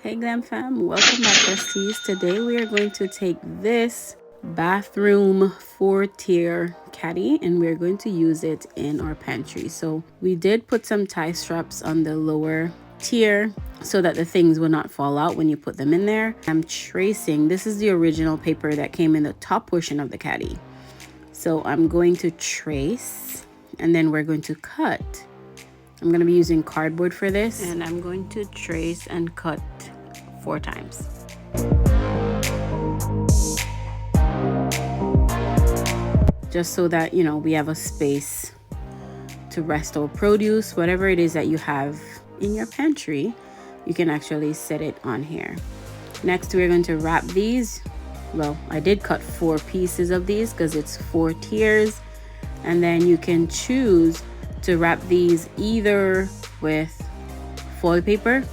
Hey GlamFam, welcome back besties. Today we are going to take this bathroom 4-tier caddy and we're going to use it in our pantry. So we did put some tie straps on the lower tier so that the things will not fall out when you put them in there. I'm tracing, this is the original paper that came in the top portion of the caddy. So I'm going to trace and then we're going to cut. I'm going to be using cardboard for this, and I'm going to trace and cut 4 times. Just so that, you know, we have a space to rest our produce, whatever it is that you have in your pantry, you can actually set it on here. Next, we're going to wrap these. Well, I did cut 4 pieces of these because it's 4 tiers, and then you can choose to wrap these either with foil paper.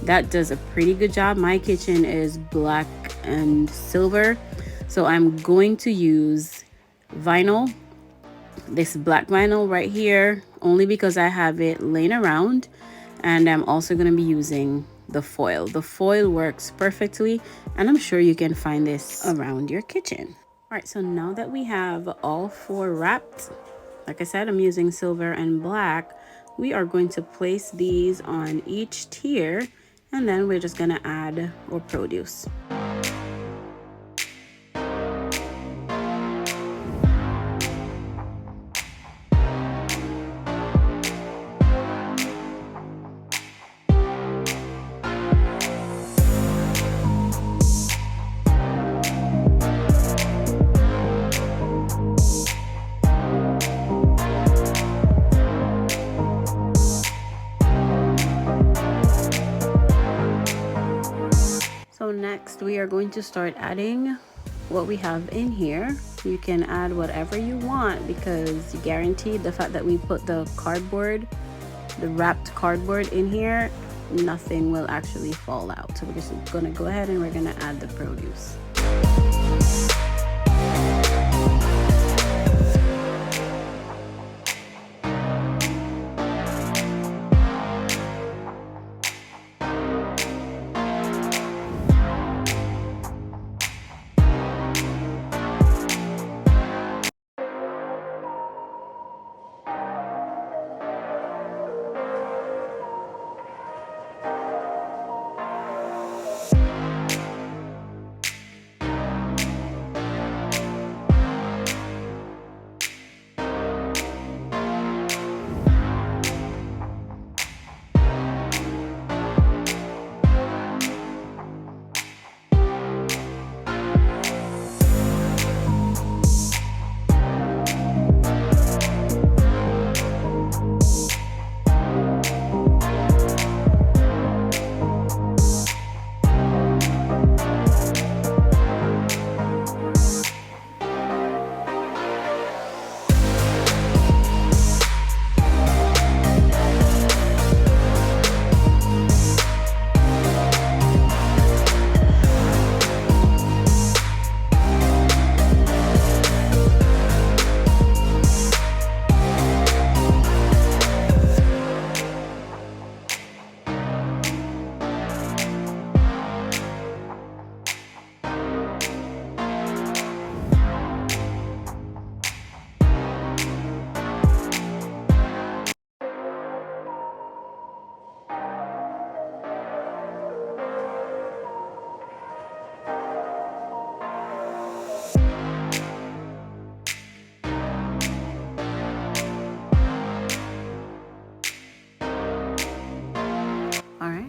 That does a pretty good job. My kitchen is black and silver, so I'm going to use vinyl, this black vinyl right here, only because I have it laying around. And I'm also going to be using the foil. The foil works perfectly, and I'm sure you can find this around your kitchen. All right, so now that we have all 4 wrapped, like I said, I'm using silver and black. We are going to place these on each tier, and then we're just going to add our produce. So next we are going to start adding what we have in here. You can add whatever you want because guaranteed the fact that we put the cardboard, the wrapped cardboard in here, nothing will actually fall out. So we're just gonna go ahead and we're gonna add the produce.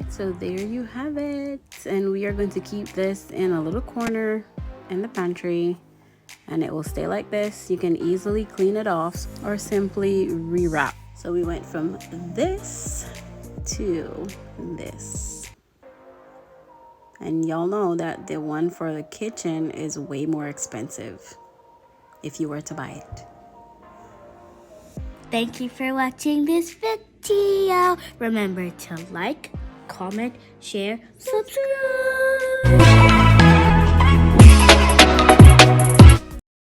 So there you have it, and we are going to keep this in a little corner in the pantry, and it will stay like this. You can easily clean it off or simply rewrap. So we went from this to this, and y'all know that the one for the kitchen is way more expensive if you were to buy it. Thank you for watching this video. Remember to like, comment, share, subscribe.